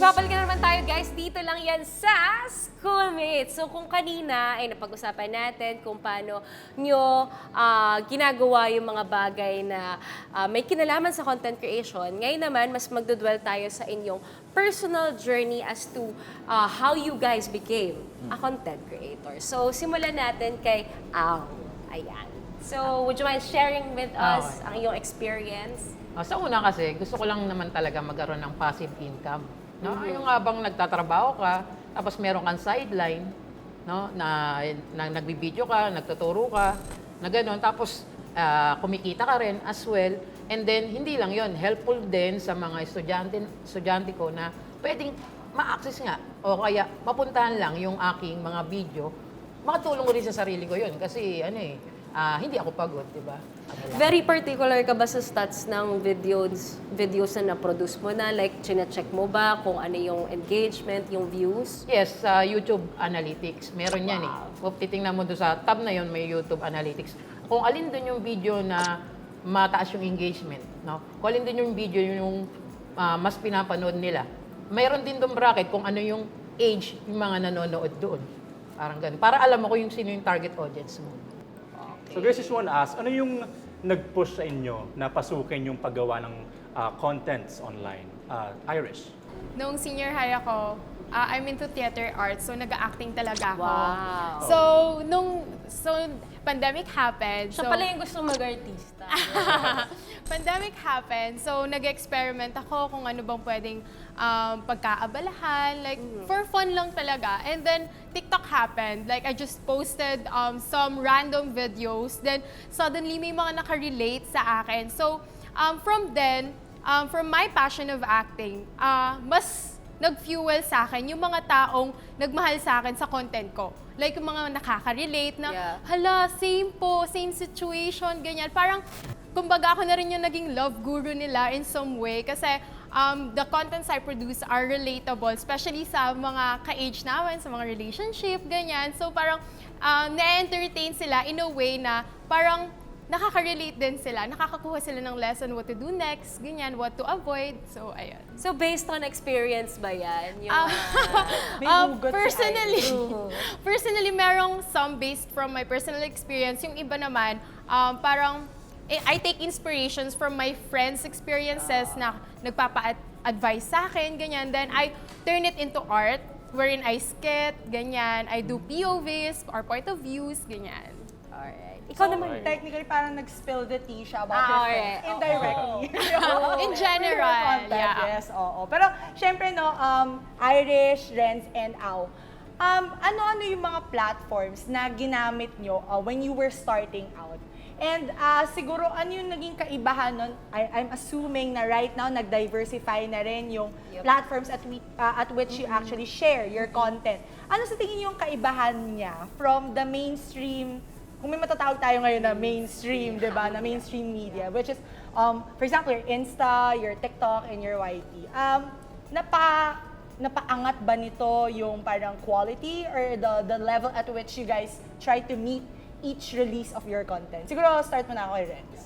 Nagbabalik na naman tayo guys, dito lang yan sa Schoolmates. So kung kanina ay napag-usapan natin kung paano nyo ginagawa yung mga bagay na may kinalaman sa content creation, ngayon naman mas magdudwell tayo sa inyong personal journey as to how you guys became a content creator. So simulan natin kay Ang. Ayan. So would you mind sharing with us ang iyong experience? Sa una kasi, gusto ko lang naman talaga magkaroon ng passive income. No? Yung habang nagtatrabaho ka, tapos meron kang sideline, no? na nagbibideo ka, nagtuturo ka, na gano'n. Tapos kumikita ka rin as well. And then, hindi lang yon, helpful din sa mga estudyante ko na pwedeng ma-access nga. O kaya, mapuntahan lang yung aking mga video. Makatulong ko rin sa sarili ko yun. Kasi, hindi ako pagod, di ba? Very particular ka ba sa stats ng videos na na-produce mo na? Like, chine-check mo ba kung ano yung engagement, yung views? Yes, sa YouTube Analytics. Meron yan eh. Kung titingnan mo doon sa tab na yon, may YouTube Analytics. Kung alin doon yung video na mataas yung engagement, no? Kung alin doon yung video yung mas pinapanood nila. Mayroon din doon bracket kung ano yung age yung mga nanonood doon. Parang ganun. Para alam mo kung yung sino yung target audience mo. So guys, just want to ask, ano yung nag-push sa inyo na pasukin yung paggawa ng contents online? Irish? Nung senior high ako, I'm into theater arts, so nag-acting talaga ako. Wow. So pandemic happened. Siya pala yung gusto mag-artista. Pandemic happened, so nag-experiment ako kung ano bang pwedeng pagkaabalahan, like for fun lang talaga. And then TikTok happened, like I just posted some random videos, then suddenly may mga nakarelate sa akin. So from then, from my passion of acting, mas nag-fuel sa akin yung mga taong nagmahal sa akin sa content ko. Like yung mga nakaka-relate na, hala, same po, same situation, ganyan. Parang, kumbaga ako na rin yung naging love guru nila in some way. Kasi the contents I produce are relatable, especially sa mga ka-age namin, sa mga relationship, ganyan. So parang na-entertain sila in a way na parang nakaka-relate din sila, nakakakuha sila ng lesson what to do next, ganyan, what to avoid. So, ayun. So, based on experience ba yan? Yung, Personally, merong some based from my personal experience. Yung iba naman, parang, I take inspirations from my friends' experiences na nagpapa-advise sa akin, ganyan. Then, I turn it into art, wherein I skit, ganyan. I do POVs, or point of views, ganyan. alright. Ikaw So, naman, technically, parang nag-spill the tea siya about Ah, your alright. friends. Indirectly. In general, Content, yeah. Yes, oo. Pero, syempre, no, Irish, Renz, and Au. Ano-ano yung mga platforms na ginamit nyo when you were starting out? And siguro, ano yung naging kaibahan nun? I'm assuming na right now, nag-diversify na rin yung platforms at which you actually share your content. Ano sa tingin yung kaibahan niya from the mainstream, kung may matatawag tayo ngayon na mainstream, di ba, na mainstream media, which is, for example, your Insta, your TikTok, and your YT. Napaangat ba nito yung parang quality or the level at which you guys try to meet each release of your content? Siguro, start mo na ako kay Renz.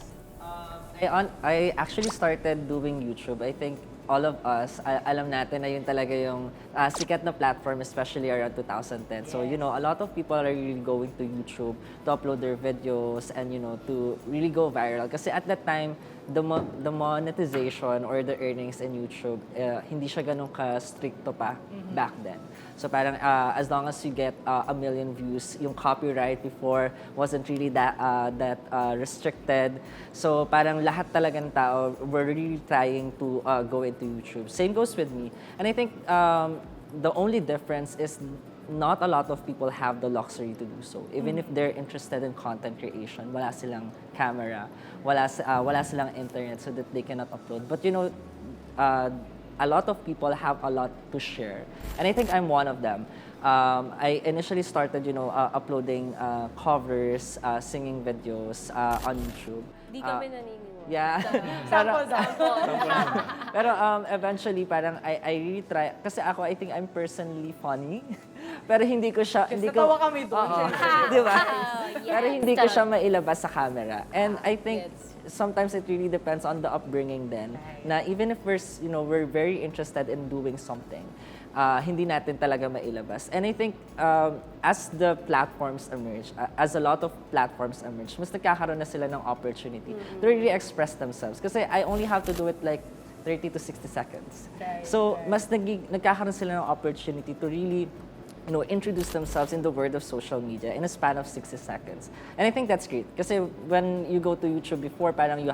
I actually started doing YouTube. I think all of us, alam natin na yun talaga yung sikat na platform, especially around 2010. So, you know, a lot of people are really going to YouTube to upload their videos and, you know, to really go viral. Kasi at that time, the monetization or the earnings in YouTube, hindi siya ganun ka-stricto pa back then. So parang as long as you get 1 million views, yung copyright before wasn't really that restricted. So parang lahat talagang tao were really trying to go into YouTube. Same goes with me. And I think the only difference is not a lot of people have the luxury to do so. Even if they're interested in content creation, wala silang camera, wala silang internet so that they cannot upload. But you know, a lot of people have a lot to share. And I think I'm one of them. I initially started, you know, uploading covers, singing videos on YouTube. Di kami naniniwala. Yeah. Sample. Pero eventually, parang I really try, kasi ako, I think I'm personally funny. Pero hindi ko siya, hindi ko, Natawa kami doon, Oo, syempre. di ba? yes, Pero hindi ko tama. siya mailabas sa camera. And I think Yes. sometimes it really depends on the upbringing din. Na even if we're very interested in doing something, hindi natin talaga mailabas. And I think as the platforms emerge, as a lot of platforms emerge, mas nagkakaroon na sila ng opportunity to really express themselves. Kasi I only have to do it like 30 to 60 seconds. So, mas nagkakaroon sila ng opportunity to really introduce themselves in the world of social media in a span of 60 seconds. And I think that's great. Kasi when you go to YouTube before, parang you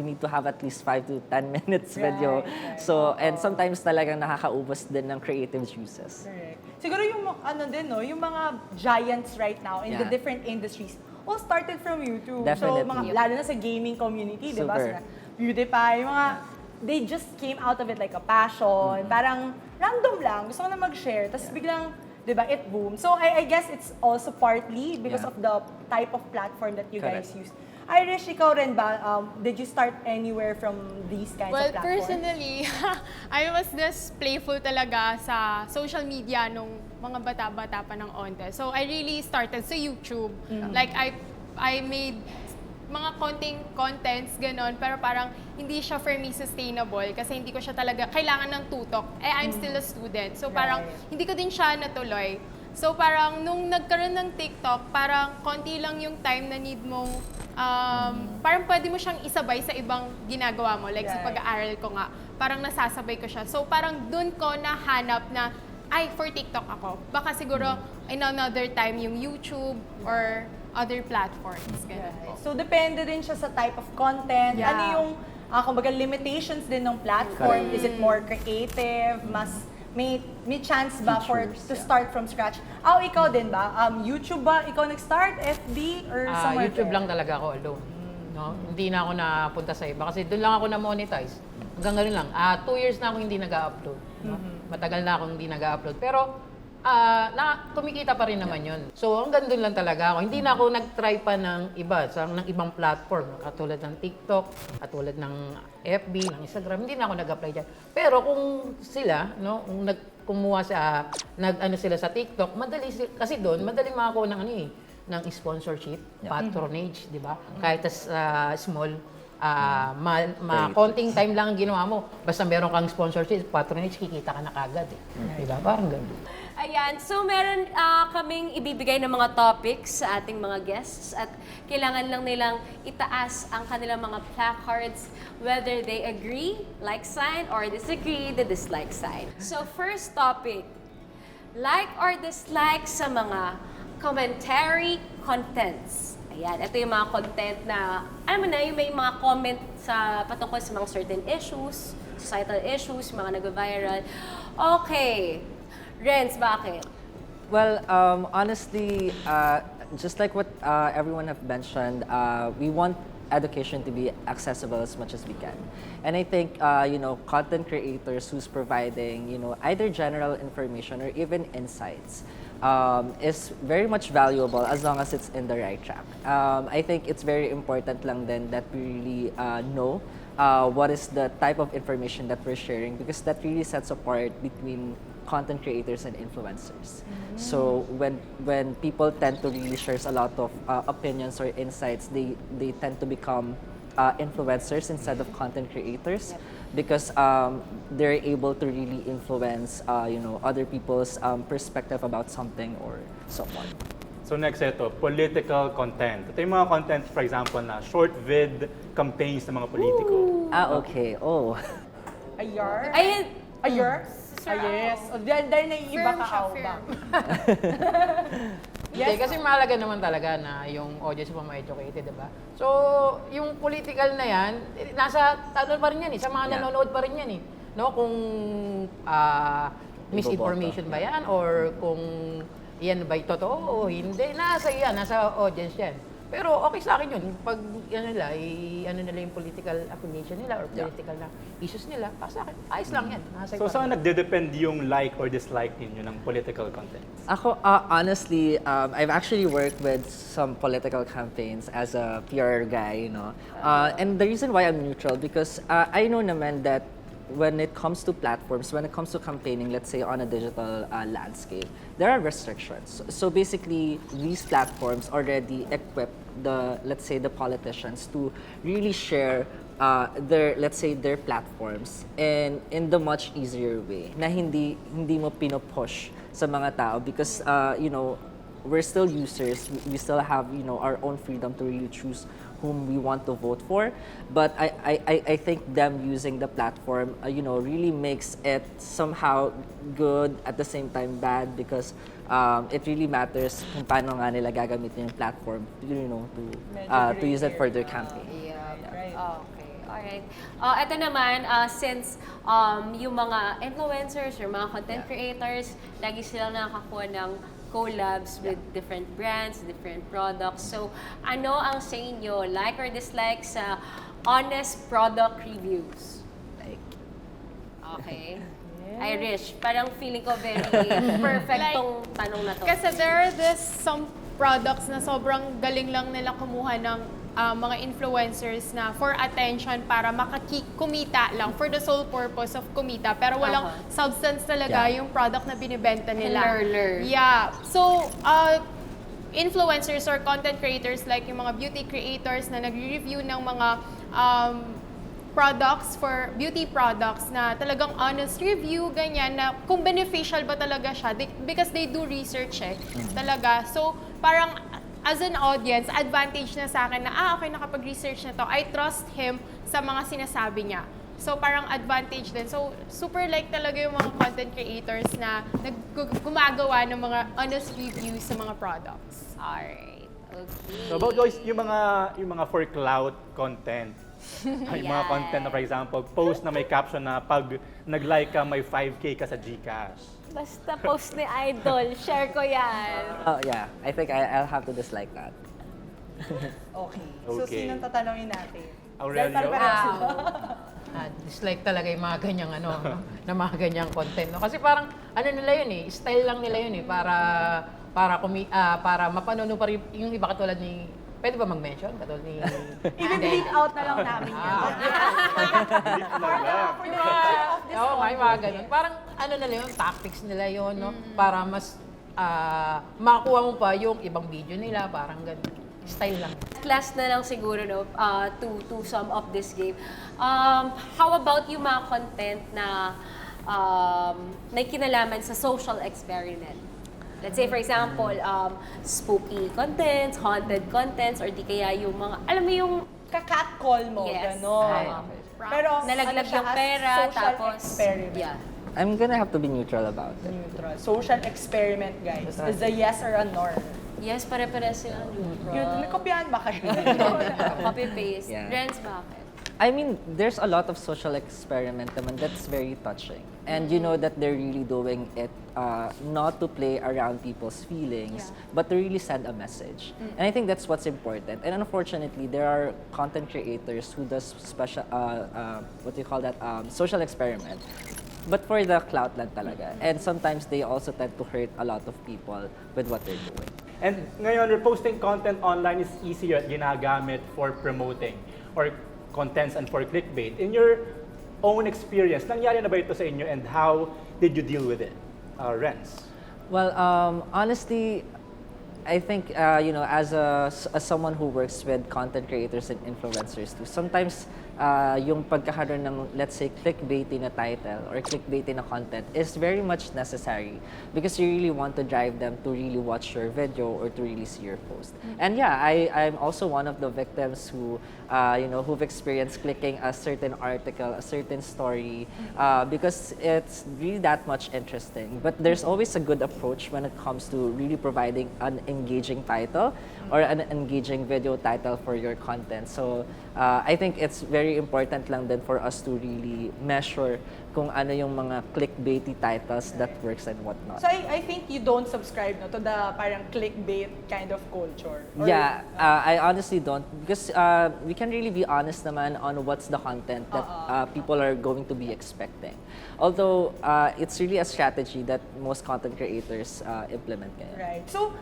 need to have at least 5 to 10 minutes video. So, and sometimes talagang nakakaubos din ng creative juices. Correct. Siguro yung ano din, no, yung mga giants right now in the Yeah. different industries all started from YouTube. Definitely. So, lalo na sa gaming community, di ba? Super. Sila PewDiePie, yung mga, they just came out of it like a passion. Parang random lang, gusto ko na mag-share. Tapos biglang, di ba, it boomed. So, I guess it's also partly because Yeah. of the type of platform that you Correct. guys use. Irish, ikaw rin ba, did you start anywhere from these kinds Well, of platforms? personally, I was this playful talaga sa social media nung mga bata-bata pa ng onte. So, I really started sa YouTube. Like, I made mga konting contents, ganon, pero parang hindi siya for me sustainable kasi hindi ko siya talaga kailangan ng tutok. I'm still a student. So, parang hindi ko din siya natuloy. So, parang nung nagkaroon ng TikTok, parang konti lang yung time na need mong, parang pwede mo siyang isabay sa ibang ginagawa mo. Like sa pag-aaral ko nga, parang nasasabay ko siya. So, parang dun ko nahanap na, ay, for TikTok ako. Baka siguro in another time yung YouTube or other platforms. Ganun po. So, depende din siya sa type of content. Yeah. Ano yung, kumbaga, limitations din ng platform? Is it more creative? Mas, may chance ba to start from scratch? Ikaw din ba? YouTube ba? Ikaw nag-start? FB? Or somewhere YouTube there? lang talaga ako alone. No? Hindi na ako napunta sa iba kasi doon lang ako na-monetize. Hanggang ngayon lang. 2 years na ako hindi nag-upload. No? Matagal na akong hindi nag-upload. Pero kumikita pa rin naman yun. So hanggang doon lang talaga ako. Hindi na ako nag-try pa ng iba, ng ibang platform. Katulad ng TikTok, katulad ng FB, ng Instagram. Hindi na ako nag-apply dyan. Pero kung sila, no, kung kumuha sila sa TikTok, madali kasi doon, madali makakuha ng ng sponsorship, patronage, di ba? Kahit small, konting time lang ang ginawa mo. Basta meron kang sponsorship, patronage, kikita ka na kagad. Di ba? Parang ganun. Ayan, so meron kaming ibibigay ng mga topics sa ating mga guests at kailangan lang nilang itaas ang kanilang mga placards whether they agree, like sign, or disagree, the dislike sign. So first topic, like or dislike sa mga commentary contents. Ayan, ito yung mga content na, alam mo na, yung may mga comment patungkol sa mga certain issues, societal issues, mga nag-viral. Okay. Renz, bakit? Well, honestly, just like what everyone have mentioned, we want education to be accessible as much as we can. And I think, content creators who's providing, either general information or even insights is very much valuable as long as it's in the right track. I think it's very important lang then that we really know what is the type of information that we're sharing because that really sets apart between content creators and influencers. So when people tend to really share a lot of opinions or insights, they tend to become influencers instead of content creators because they're able to really influence other people's perspective about something or someone. So next ito, political content. Ito yung mga content, for example, na short vid campaigns ng mga politiko. Okay. Oh. Ayar? Ayun, Ayar? Yes. O, dahil naiiba Firm ka, siya, ba? Hindi, kasi mahalaga naman talaga na yung audience mo ma-educated, di ba? So, yung political na yan, nasa, pa rin yan sa mga nanonood pa rin yan No, kung misinformation ba yan or kung yan ba'y totoo o hindi, nasa audience yan. Pero okay sa akin yun, pag nila yung political affiliation nila or political na issues nila, sa akin, ayos lang yan. So saan nagde-depend yung like or dislike ninyo ng political content? Ako, honestly, I've actually worked with some political campaigns as a PR guy, And the reason why I'm neutral because I know naman that when it comes to platforms, when it comes to campaigning, let's say on a digital landscape, there are restrictions. So basically, these platforms already equip let's say the politicians to really share let's say their platforms in the much easier way na hindi mo pinopush sa mga tao because we're still users. We still have our own freedom to really choose whom we want to vote for. But I think them using the platform, really makes it somehow good at the same time bad because it really matters kung paano nga nila gagamitin yung platform, to use it for their campaign. Okay. Alright. Ito naman, since yung mga influencers or mga content creators, lagi silang nakakakuha ng collabs with different brands, different products. So, ano ang sa inyo, like or dislike sa honest product reviews? Like, Okay. Irish, parang feeling ko very perfect tong tanong na to. Kasi there are some products na sobrang galing lang nila kumuha ng mga influencers na for attention para kumita lang for the sole purpose of kumita pero walang substance talaga yung product na binibenta nila. Lurler. Yeah. So, influencers or content creators like yung mga beauty creators na nagre-review ng mga products for beauty products na talagang honest review, ganyan, na kung beneficial ba talaga siya because they do research talaga. So, parang as an audience, advantage na sa akin na, okay, nakapag-research na to. I trust him sa mga sinasabi niya. So, parang advantage din. So, super like talaga yung mga content creators na gumagawa ng mga honest reviews sa mga products. Alright. Okay. So about guys, yung mga for clout content. Yung mga content na for example, post na may caption na pag nag-like ka, may 5K ka sa GCash. Basta post ni Idol, share ko yan. oh yeah, I think I'll have to dislike that. Okay. So, Okay. sinong tatanungin natin? Aurelio? Parang Dislike talaga yung mga ganyang na mga ganyang content. No? Kasi parang nila yun style lang nila yun para mapanood pa rin yung iba katulad ni. Pwede ba mag-mention? Katulad ni. i-delete out na lang namin yan. Oo, may mga ganun. Parang nila yun, tactics nila yun, no? Para mas makuha mo pa yung ibang video nila, parang ganun. Style lang. Last na lang siguro, no, to sum up this game. How about yung mga content na may kinalaman sa social experiment? Let's say, for example, spooky contents, haunted contents, or di kaya yung mga, alam mo yung Ka-catcall mo, Yes. gano'n. Pero nalaglag ano siya, yung as pera, social tapos, experiment. yeah. I'm gonna have to be neutral about it. Neutral. Social experiment, guys. Is a yes or a no? Yes, pare-pares yung neutral. Yun, may kopyahan ba kayo? Copy-paste. Yeah. Renz, bakit? I mean, there's a lot of social experiment naman that's very touching. And you know that they're really doing it not to play around people's feelings, but to really send a message. And I think that's what's important. And unfortunately, there are content creators who does special, what do you call that, social experiment. But for the clout lang talaga. And sometimes they also tend to hurt a lot of people with what they're doing. And ngayon, posting content online is easier at ginagamit for promoting or contents and for clickbait. In your own experience, nangyari na ba ito sa inyo and how did you deal with it? Renz? Well, honestly, I think, as someone who works with content creators and influencers too, sometimes yung pagkakaroon ng, let's say, clickbaity na title or clickbaity na content is very much necessary because you really want to drive them to really watch your video or to really see your post. And yeah, I'm also one of the victims who've experienced clicking a certain article, a certain story, because it's really that much interesting. But there's always a good approach when it comes to really providing an engaging title or an engaging video title for your content. So I think it's very important lang din for us to really measure kung ano yung mga clickbaity titles that works and whatnot. So I think you don't subscribe to the parang clickbait kind of culture. Or- Yeah, I honestly don't because we can really be honest naman on what's the content that people are going to be expecting. Although it's really a strategy that most content creators implement ngayon. Right. So,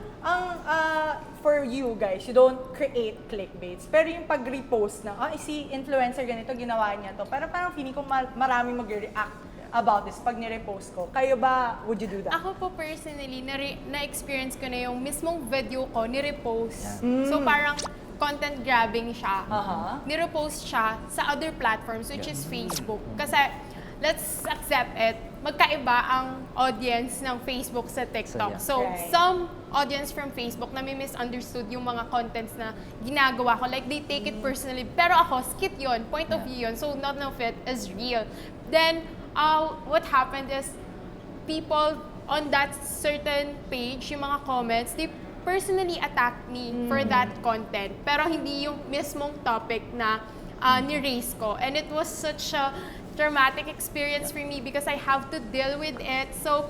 for you guys, you don't create clickbaits. Pero yung pag-repost na, si influencer ganito, ginawa niya to. Parang feeling ko maraming mag-react about this pag nirepost ko. Kayo ba, would you do that? Ako po personally, na-experience ko na yung mismong video ko, nirepost. So parang content grabbing siya. Nirepost siya sa other platforms, which is Facebook. Kasi, let's accept it, magkaiba ang audience ng Facebook sa TikTok. So, Right. some audience from Facebook na may misunderstood yung mga contents na ginagawa ko. Like, they take it personally. Pero ako, skit yun, point of view yun. So, none of it is real. Then, what happened is, people on that certain page, yung mga comments, they personally attacked me for that content. Pero hindi yung mismong topic na ni-raise ko. And it was such a traumatic experience for me because I have to deal with it. So,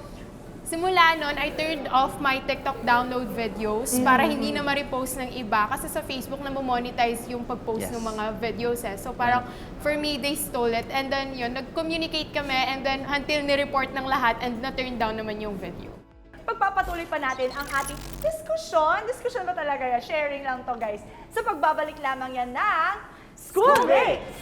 simula nun, I turned off my TikTok download videos para hindi na ma-repost ng iba. Kasi sa Facebook na monetize yung pag-post ng mga videos eh. So, parang for me, they stole it. And then yun, nag-communicate kami and then until ni-report ng lahat and na-turn down naman yung video. Pagpapatuloy pa natin ang ating diskusyon ba talaga yan? Sharing lang to guys. Sa pagbabalik lamang yan ng Schoolmates!